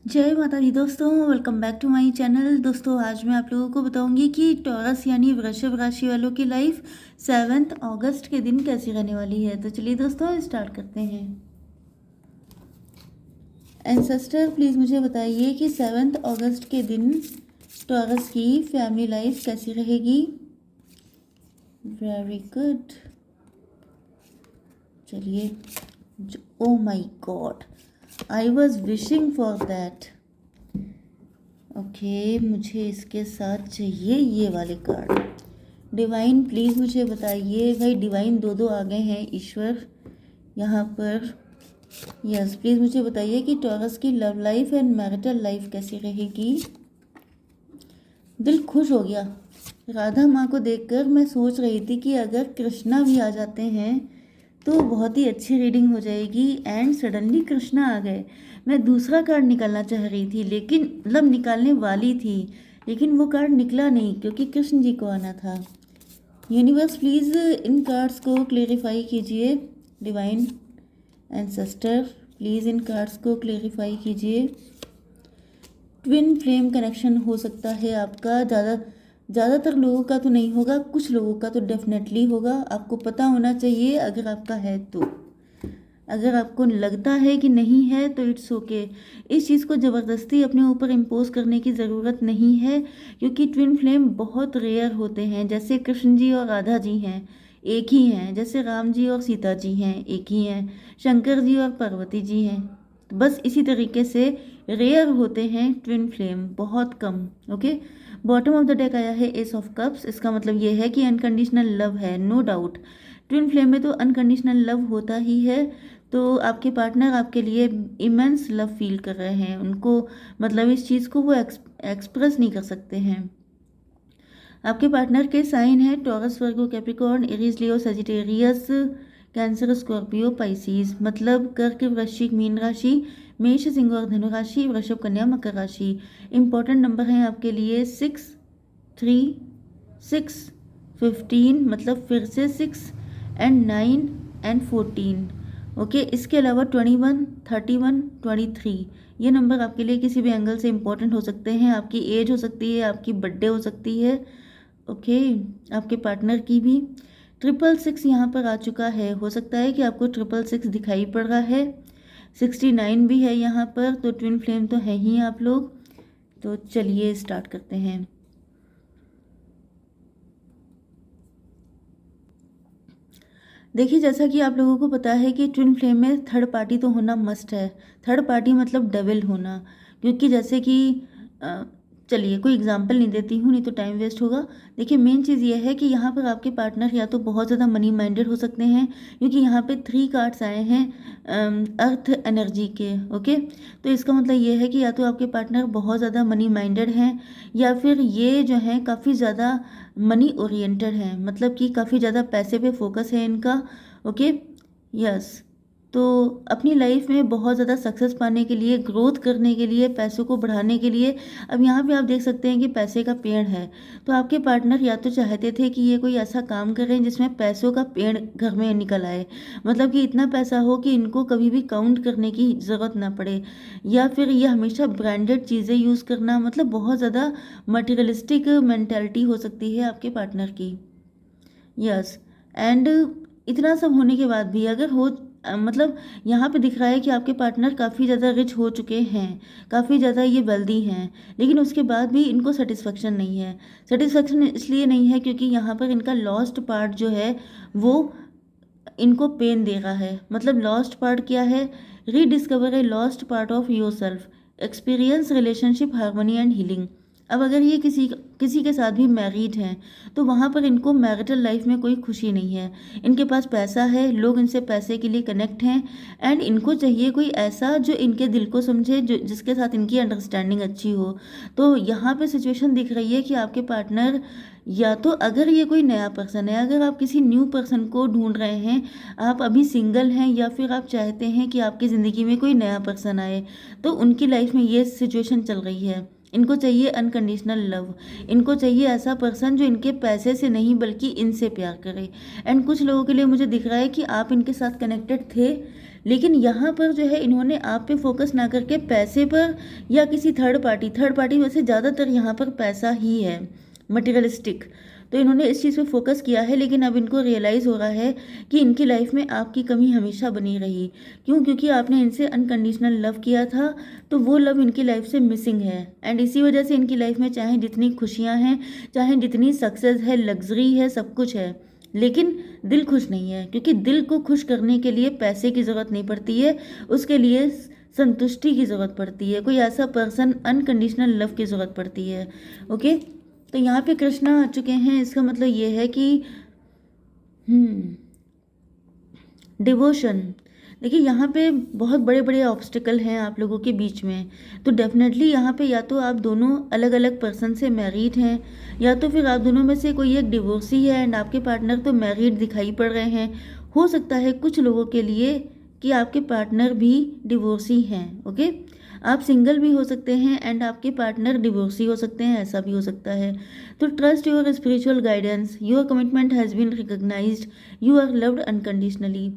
जय माता दी दोस्तों, welcome back to my channel. दोस्तों आज मैं आप लोगों को बताऊंगी कि टॉरस यानी वृषभ राशि वालों की लाइफ 7 अगस्त के दिन कैसी रहने वाली है। तो चलिए दोस्तों स्टार्ट करते हैं। एंसेस्टर प्लीज़ मुझे बताइए कि 7 अगस्त के दिन टॉरस की फैमिली लाइफ कैसी रहेगी। Very good. चलिए, oh my god, I was wishing for that. Okay, मुझे इसके साथ चाहिए ये वाले कार्ड। डिवाइन प्लीज़ मुझे बताइए। भाई डिवाइन दो आ गए हैं ईश्वर यहाँ पर। यस प्लीज़ मुझे बताइए कि टॉरस की love life and marital life कैसी रहेगी। दिल खुश हो गया राधा माँ को देखकर। मैं सोच रही थी कि अगर कृष्णा भी आ जाते हैं तो बहुत ही अच्छी रीडिंग हो जाएगी। एंड सडनली कृष्णा आ गए। मैं दूसरा कार्ड निकालना चाह रही थी, लेकिन मतलब निकालने वाली थी, लेकिन वो कार्ड निकला नहीं क्योंकि कृष्ण जी को आना था। यूनिवर्स प्लीज़ इन कार्ड्स को क्लेरिफाई कीजिए। Divine ancestor please in cards को क्लेरिफाई कीजिए। ट्विन फ्लेम कनेक्शन हो सकता है आपका। ज़्यादातर लोगों का तो नहीं होगा, कुछ लोगों का तो डेफिनेटली होगा। आपको पता होना चाहिए अगर आपका है तो। अगर आपको लगता है कि नहीं है तो इट्स ओके। इस चीज़ को ज़बरदस्ती अपने ऊपर इम्पोज करने की ज़रूरत नहीं है, क्योंकि ट्विन फ्लेम बहुत रेयर होते हैं। जैसे कृष्ण जी और राधा जी हैं, एक ही हैं। जैसे राम जी और सीता जी हैं, एक ही हैं। शंकर जी और पार्वती जी हैं। बस इसी तरीके से रेयर होते हैं ट्विन फ्लेम, बहुत कम। Okay, bottom of the deck आया है एस ऑफ कप्स। इसका मतलब ये है कि अनकंडीशनल लव है, नो डाउट। ट्विन फ्लेम में तो अनकंडीशनल लव होता ही है। तो आपके पार्टनर आपके लिए इमेंस लव फील कर रहे हैं। उनको मतलब इस चीज़ को वो एक्सप्रेस नहीं कर सकते हैं। आपके पार्टनर के साइन है टॉरस, वर्गो, कैप्रिकॉर्न, एरीज, लियो, सजिटेरियस, कैंसर, स्कॉर्पियो, पाइसीज। मतलब कर्क, वृश्चिक, मीन राशि, मेष, सिंह और धनु राशि, वृषभ, कन्या, मकर राशि। इंपॉर्टेंट नंबर हैं आपके लिए 6, 3, 6, 15, मतलब फिर से 6 एंड 9 एंड 14। ओके, इसके अलावा 21, 31, 23, ये नंबर आपके लिए किसी भी एंगल से इम्पोर्टेंट हो सकते हैं। आपकी एज हो सकती है, आपकी बर्थडे हो सकती है। ओके, आपके पार्टनर की भी। 666 यहाँ पर आ चुका है। हो सकता है कि आपको 666 दिखाई पड़ रहा है। 69 भी है यहाँ पर। तो ट्विन फ्लेम तो है ही आप लोग। तो चलिए स्टार्ट करते हैं। देखिए, जैसा कि आप लोगों को पता है कि ट्विन फ्लेम में थर्ड पार्टी तो होना मस्ट है। थर्ड पार्टी मतलब डेविल होना। क्योंकि जैसे कि अ, चलिए कोई एग्जांपल नहीं देती हूँ, नहीं तो टाइम वेस्ट होगा। देखिए, मेन चीज़ ये है कि यहाँ पर आपके पार्टनर या तो बहुत ज़्यादा मनी माइंडेड हो सकते हैं, क्योंकि यहाँ पे 3 कार्ड्स आए हैं अर्थ एनर्जी के। ओके, तो इसका मतलब ये है कि या तो आपके पार्टनर बहुत ज़्यादा मनी माइंडेड हैं, या फिर ये जो हैं काफ़ी ज़्यादा मनी ओरिएंटेड हैं। मतलब कि काफ़ी ज़्यादा पैसे पे फोकस है इनका। Okay, yes. तो अपनी लाइफ में बहुत ज़्यादा सक्सेस पाने के लिए, ग्रोथ करने के लिए, पैसों को बढ़ाने के लिए, अब यहाँ पे आप देख सकते हैं कि पैसे का पेड़ है। तो आपके पार्टनर या तो चाहते थे कि ये कोई ऐसा काम करें जिसमें पैसों का पेड़ घर में निकल आए। मतलब कि इतना पैसा हो कि इनको कभी भी काउंट करने की ज़रूरत ना पड़े। या फिर ये हमेशा ब्रांडेड चीज़ें यूज़ करना, मतलब बहुत ज़्यादा मटेरियलिस्टिक मैंटेलिटी हो सकती है आपके पार्टनर की। यस, एंड इतना सब होने के बाद भी अगर हो मतलब यहाँ पे दिख रहा है कि आपके पार्टनर काफ़ी ज़्यादा रिच हो चुके हैं, काफ़ी ज़्यादा ये वेल्दी हैं, लेकिन उसके बाद भी इनको सेटिस्फेक्शन नहीं है। सेटिस्फेक्शन इसलिए नहीं है क्योंकि यहाँ पर इनका लॉस्ट पार्ट जो है वो इनको पेन दे रहा है। मतलब लॉस्ट पार्ट क्या है? Rediscover a lost part of your self, experience relationship harmony and healing. अब अगर ये किसी के साथ भी मैरिड हैं तो वहाँ पर इनको मैरिटल लाइफ में कोई खुशी नहीं है। इनके पास पैसा है, लोग इनसे पैसे के लिए कनेक्ट हैं, एंड इनको चाहिए कोई ऐसा जो इनके दिल को समझे, जो जिसके साथ इनकी अंडरस्टैंडिंग अच्छी हो। तो यहाँ पे सिचुएशन दिख रही है कि आपके पार्टनर, या तो अगर ये कोई नया पर्सन है, अगर आप किसी न्यू पर्सन को ढूंढ रहे हैं, आप अभी सिंगल हैं, या फिर आप चाहते हैं कि आपकी ज़िंदगी में कोई नया पर्सन आए, तो उनकी लाइफ में ये सिचुएशन चल रही है। इनको चाहिए अनकंडीशनल लव। इनको चाहिए ऐसा पर्सन जो इनके पैसे से नहीं बल्कि इनसे प्यार करे। एंड कुछ लोगों के लिए मुझे दिख रहा है कि आप इनके साथ कनेक्टेड थे, लेकिन यहाँ पर जो है इन्होंने आप पे फोकस ना करके पैसे पर या किसी थर्ड पार्टी में से ज़्यादातर यहाँ पर पैसा ही है, मटेरियलिस्टिक। तो इन्होंने इस चीज़ पे फोकस किया है, लेकिन अब इनको रियलाइज़ हो रहा है कि इनकी लाइफ में आपकी कमी हमेशा बनी रही। क्यों? क्योंकि आपने इनसे अनकंडीशनल लव किया था, तो वो लव इनकी लाइफ से मिसिंग है। एंड इसी वजह से इनकी लाइफ में चाहे जितनी खुशियाँ हैं, चाहे जितनी सक्सेस है, लग्जरी है, सब कुछ है, लेकिन दिल खुश नहीं है। क्योंकि दिल को खुश करने के लिए पैसे की ज़रूरत नहीं पड़ती है, उसके लिए संतुष्टि की ज़रूरत पड़ती है, कोई ऐसा पर्सन, अनकंडीशनल लव की ज़रूरत पड़ती है। ओके, तो यहाँ पे कृष्णा आ चुके हैं। इसका मतलब ये है कि डिवोशन। देखिए यहाँ पे बहुत बड़े बड़े ऑब्स्टिकल हैं आप लोगों के बीच में। तो डेफिनेटली यहाँ पे या तो आप दोनों अलग अलग पर्सन से मैरिड हैं, या तो फिर आप दोनों में से कोई एक डिवोर्सी है एंड आपके पार्टनर तो मैरिड दिखाई पड़ रहे हैं। हो सकता है कुछ लोगों के लिए कि आपके पार्टनर भी डिवोर्सी हैं। ओके, आप सिंगल भी हो सकते हैं एंड आपके पार्टनर डिवोर्सी हो सकते हैं, ऐसा भी हो सकता है। तो trust your spiritual guidance, your commitment has been recognised, you are loved unconditionally.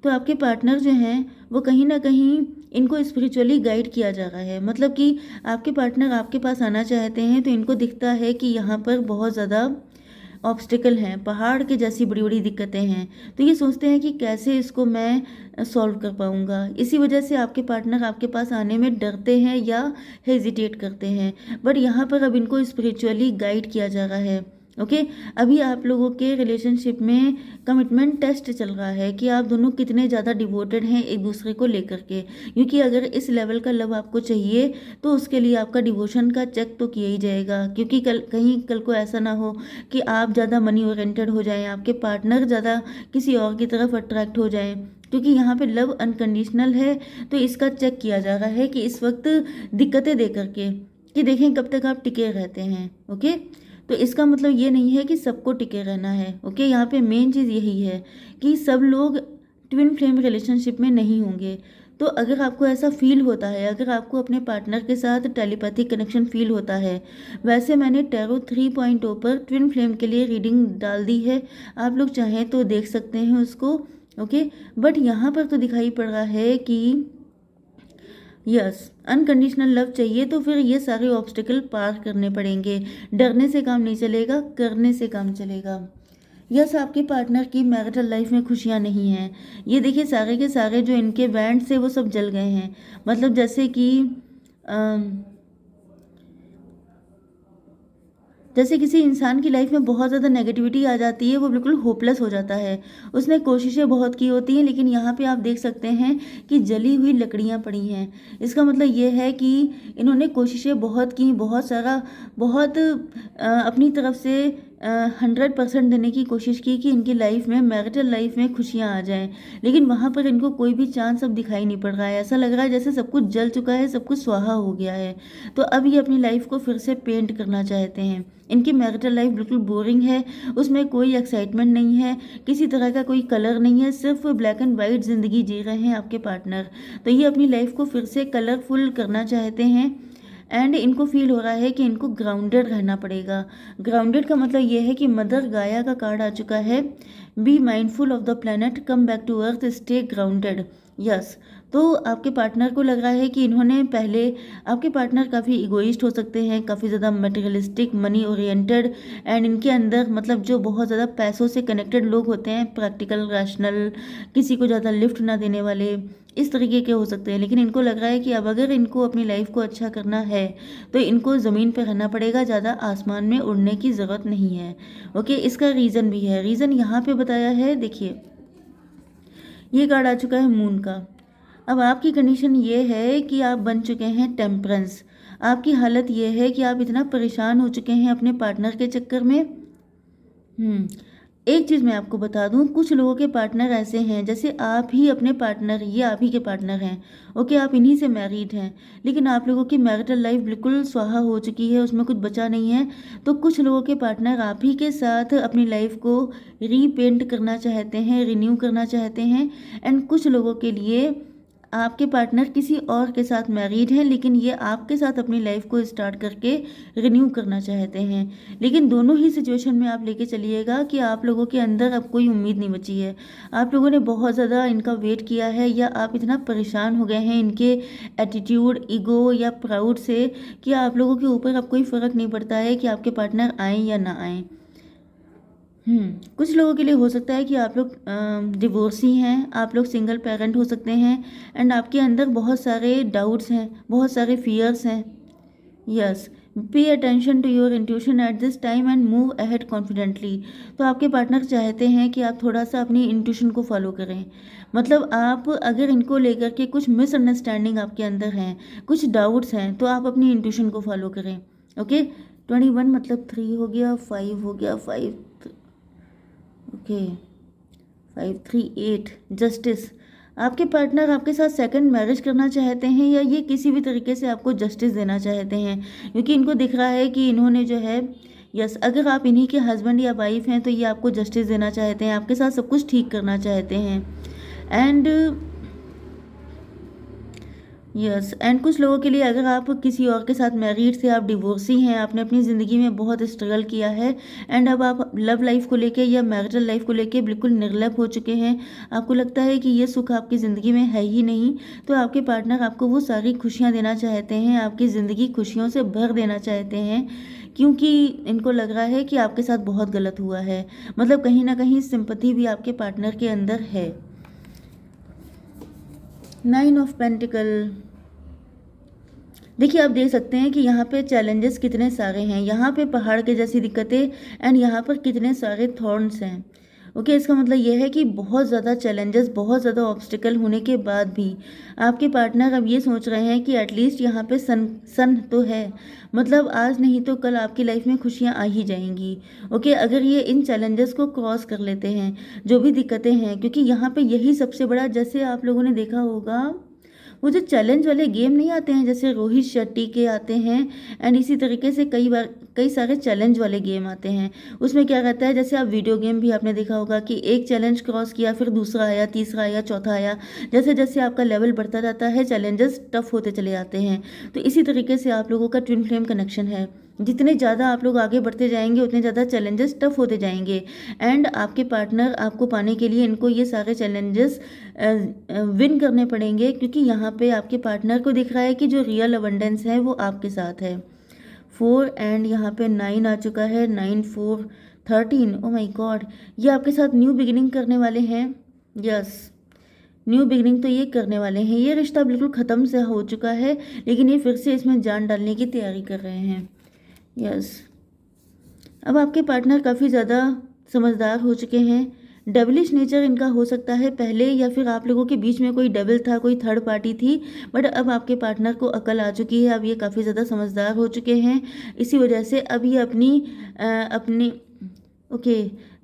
तो आपके पार्टनर जो हैं वो कहीं ना कहीं इनको स्पिरिचुअली गाइड किया जा रहा है। मतलब कि आपके पार्टनर आपके पास आना चाहते हैं, तो इनको दिखता है कि यहाँ पर बहुत ज़्यादा ऑब्स्टिकल हैं, पहाड़ के जैसी बड़ी बड़ी दिक्कतें हैं। तो ये सोचते हैं कि कैसे इसको मैं सॉल्व कर पाऊँगा। इसी वजह से आपके पार्टनर आपके पास आने में डरते हैं या हेजिटेट करते हैं। बट यहाँ पर अब इनको स्पिरिचुअली गाइड किया जा रहा है। ओके, अभी आप लोगों के रिलेशनशिप में कमिटमेंट टेस्ट चल रहा है कि आप दोनों कितने ज़्यादा डिवोटेड हैं एक दूसरे को लेकर के। क्योंकि अगर इस लेवल का लव आपको चाहिए तो उसके लिए आपका डिवोशन का चेक तो किया ही जाएगा। क्योंकि कल को ऐसा ना हो कि आप ज़्यादा मनी ओरिएंटेड हो जाएं, आपके पार्टनर ज़्यादा किसी और की तरफ अट्रैक्ट हो जाएं। क्योंकि यहाँ पे लव अनकंडीशनल है, तो इसका चेक किया जा रहा है कि इस वक्त दिक्कतें दे करके कि देखें कब तक आप टिके रहते हैं। ओके, तो इसका मतलब ये नहीं है कि सबको टिके रहना है। ओके, यहाँ पे मेन चीज़ यही है कि सब लोग ट्विन फ्लेम रिलेशनशिप में नहीं होंगे। तो अगर आपको ऐसा फील होता है, अगर आपको अपने पार्टनर के साथ टेलीपैथिक कनेक्शन फील होता है, वैसे मैंने टैरो 3.0 पर ट्विन फ्लेम के लिए रीडिंग डाल दी है, आप लोग चाहें तो देख सकते हैं उसको। ओके, बट यहाँ पर तो दिखाई पड़ रहा है कि यस, अनकंडीशनल लव चाहिए तो फिर ये सारे ऑब्स्टिकल पार करने पड़ेंगे। डरने से काम नहीं चलेगा, करने से काम चलेगा। यस, आपके पार्टनर की मैरिटल लाइफ में खुशियाँ नहीं हैं। ये देखिए सारे के सारे जो इनके बैंड से वो सब जल गए हैं। मतलब जैसे किसी इंसान की लाइफ में बहुत ज़्यादा नेगेटिविटी आ जाती है, वो बिल्कुल होपलेस हो जाता है। उसने कोशिशें बहुत की होती हैं, लेकिन यहाँ पे आप देख सकते हैं कि जली हुई लकड़ियाँ पड़ी हैं। इसका मतलब ये है कि इन्होंने कोशिशें बहुत की, बहुत अपनी तरफ से 100% देने की कोशिश की कि इनकी लाइफ में, मैरिटल लाइफ में खुशियाँ आ जाएं। लेकिन वहाँ पर इनको कोई भी चांस अब दिखाई नहीं पड़ रहा है। ऐसा लग रहा है जैसे सब कुछ जल चुका है, सब कुछ स्वाहा हो गया है। तो अब ये अपनी लाइफ को फिर से पेंट करना चाहते हैं। इनकी मैरिटल लाइफ बिल्कुल बोरिंग है, उसमें कोई एक्साइटमेंट नहीं है, किसी तरह का कोई कलर नहीं है, सिर्फ ब्लैक एंड वाइट ज़िंदगी जी रहे हैं आपके पार्टनर। तो ये अपनी लाइफ को फिर से कलरफुल करना चाहते हैं एंड इनको फील हो रहा है कि इनको ग्राउंडेड रहना पड़ेगा। ग्राउंडेड का मतलब ये है कि मदर गाया का कार्ड आ चुका है। Be mindful of the planet, come back to earth, stay grounded. Yes, तो आपके पार्टनर को लग रहा है कि इन्होंने पहले, आपके पार्टनर काफ़ी इगोइस्ट हो सकते हैं, काफ़ी ज़्यादा मटेरियलिस्टिक, मनी ओरिएंटेड एंड इनके अंदर मतलब जो बहुत ज़्यादा पैसों से कनेक्टेड लोग होते हैं, प्रैक्टिकल, रैशनल, किसी को ज़्यादा लिफ्ट ना देने वाले, इस तरीके के हो सकते हैं। लेकिन इनको लग रहा है कि अब अगर इनको अपनी लाइफ को अच्छा करना है तो इनको ज़मीन पर रहना पड़ेगा, ज़्यादा आसमान में उड़ने की ज़रूरत नहीं है। ओके, इसका रीज़न भी है। रीज़न यहाँ पे बताया है, देखिए ये कार्ड आ चुका है मून का। अब आपकी कंडीशन ये है कि आप बन चुके हैं टेम्परेंस। आपकी हालत ये है कि आप इतना परेशान हो चुके हैं अपने पार्टनर के चक्कर में। एक चीज़ मैं आपको बता दूं, कुछ लोगों के पार्टनर ऐसे हैं जैसे आप ही अपने पार्टनर, ये आप ही के पार्टनर हैं। ओके, आप इन्हीं से मैरिड हैं, लेकिन आप लोगों की मैरिटल लाइफ बिल्कुल स्वाहा हो चुकी है, उसमें कुछ बचा नहीं है। तो कुछ लोगों के पार्टनर आप ही के साथ अपनी लाइफ को रीपेंट करना चाहते हैं, रिन्यू करना चाहते हैं। एंड कुछ लोगों के लिए आपके पार्टनर किसी और के साथ मैरिड हैं, लेकिन ये आपके साथ अपनी लाइफ को स्टार्ट करके रिन्यू करना चाहते हैं। लेकिन दोनों ही सिचुएशन में आप लेके चलिएगा कि आप लोगों के अंदर अब कोई उम्मीद नहीं बची है। आप लोगों ने बहुत ज़्यादा इनका वेट किया है, या आप इतना परेशान हो गए हैं इनके एटीट्यूड, ईगो या प्राउड से कि आप लोगों के ऊपर अब कोई फ़र्क नहीं पड़ता है कि आपके पार्टनर आएँ या ना आएँ। कुछ लोगों के लिए हो सकता है कि आप लोग डिवोर्सी हैं, आप लोग सिंगल पेरेंट हो सकते हैं, एंड आपके अंदर बहुत सारे डाउट्स हैं, बहुत सारे फियर्स हैं। Yes, pay attention to your intuition at this time and move ahead confidently. तो आपके पार्टनर चाहते हैं कि आप थोड़ा सा अपनी इंट्यूशन को फॉलो करें। मतलब आप अगर इनको लेकर के कुछ मिसअंडरस्टैंडिंग आपके अंदर हैं, कुछ डाउट्स हैं, तो आप अपनी इंट्यूशन को फॉलो करें। ओके, 21 मतलब 3 हो गया, 5 हो गया, 5 ओके 5 3 8 जस्टिस। आपके पार्टनर आपके साथ सेकंड मैरिज करना चाहते हैं, या ये किसी भी तरीके से आपको जस्टिस देना चाहते हैं, क्योंकि इनको दिख रहा है कि इन्होंने जो है, यस, अगर आप इन्हीं के हस्बैंड या वाइफ हैं तो ये आपको जस्टिस देना चाहते हैं, आपके साथ सब कुछ ठीक करना चाहते हैं। एंड यस, एंड कुछ लोगों के लिए अगर आप किसी और के साथ मैरिड थे, आप डिवोर्सी हैं, आपने अपनी ज़िंदगी में बहुत स्ट्रगल किया है, एंड अब आप लव लाइफ को लेके या मैरिटल लाइफ को लेके बिल्कुल निर्लिप्त हो चुके हैं, आपको लगता है कि ये सुख आपकी ज़िंदगी में है ही नहीं, तो आपके पार्टनर आपको वो सारी खुशियाँ देना चाहते हैं, आपकी ज़िंदगी खुशियों से भर देना चाहते हैं, क्योंकि इनको लग रहा है कि आपके साथ बहुत गलत हुआ है। मतलब कहीं ना कहीं सिंपैथी भी आपके पार्टनर के अंदर है। 9 ऑफ पेंटिकल। देखिए, आप देख सकते हैं कि यहाँ पे चैलेंजेस कितने सारे हैं, यहाँ पे पहाड़ के जैसी दिक्कतें, एंड यहाँ पर कितने सारे थॉर्न्स हैं। ओके, इसका मतलब ये है कि बहुत ज़्यादा चैलेंजेस, बहुत ज़्यादा ऑब्स्टिकल होने के बाद भी आपके पार्टनर अब ये सोच रहे हैं कि एटलीस्ट यहाँ पे सन तो है, मतलब आज नहीं तो कल आपकी लाइफ में खुशियाँ आ ही जाएंगी। ओके, अगर ये इन चैलेंजेस को क्रॉस कर लेते हैं, जो भी दिक्कतें हैं, क्योंकि यहाँ पे यही सबसे बड़ा, जैसे आप लोगों ने देखा होगा वो जो चैलेंज वाले गेम नहीं आते हैं, जैसे रोहित शेट्टी के आते हैं, एंड इसी तरीके से कई सारे चैलेंज वाले गेम आते हैं। उसमें क्या रहता है, जैसे आप वीडियो गेम भी आपने देखा होगा कि एक चैलेंज क्रॉस किया, फिर दूसरा आया, तीसरा आया, चौथा आया, जैसे जैसे आपका लेवल बढ़ता जाता है चैलेंजेस टफ होते चले जाते हैं। तो इसी तरीके से आप लोगों का ट्विन फ्लेम कनेक्शन है, जितने ज़्यादा आप लोग आगे बढ़ते जाएंगे उतने ज़्यादा चैलेंजेस टफ होते जाएंगे, एंड आपके पार्टनर आपको पाने के लिए इनको ये सारे चैलेंजेस विन करने पड़ेंगे, क्योंकि यहाँ पे आपके पार्टनर को दिख रहा है कि जो रियल अबंडेंस है वो आपके साथ है। 4 एंड यहाँ पे 9 आ चुका है, 9 4 13। ओ माय गॉड, ये आपके साथ न्यू बिगिनिंग करने वाले हैं। यस, न्यू बिगिनिंग तो ये करने वाले हैं। ये रिश्ता बिल्कुल ख़त्म से हो चुका है, लेकिन ये फिर से इसमें जान डालने की तैयारी कर रहे हैं। यस, अब आपके पार्टनर काफ़ी ज़्यादा समझदार हो चुके हैं। डेविलिश नेचर इनका हो सकता है पहले, या फिर आप लोगों के बीच में कोई डेविल था, कोई थर्ड पार्टी थी, बट अब आपके पार्टनर को अकल आ चुकी है, अब ये काफ़ी ज़्यादा समझदार हो चुके हैं। इसी वजह से अब ये अपनी okay,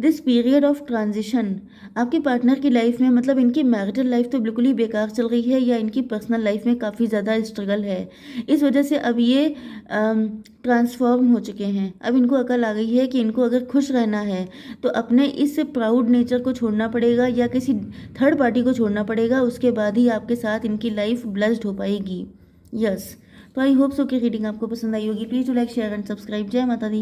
this period of transition आपके पार्टनर की लाइफ में, मतलब इनकी मैरिटल लाइफ तो बिल्कुल ही बेकार चल रही है, या इनकी पर्सनल लाइफ में काफ़ी ज़्यादा स्ट्रगल है। इस वजह से अब ये ट्रांसफॉर्म हो चुके हैं। अब इनको अकल आ गई है कि इनको अगर खुश रहना है तो अपने इस प्राउड नेचर को छोड़ना पड़ेगा, या किसी थर्ड पार्टी को छोड़ना पड़ेगा, उसके बाद ही आपके साथ इनकी लाइफ ब्लेस्ड हो पाएगी। यस, तो आई होप सो कि रीडिंग आपको पसंद आई होगी। Please to like, share and subscribe. जय माता दी।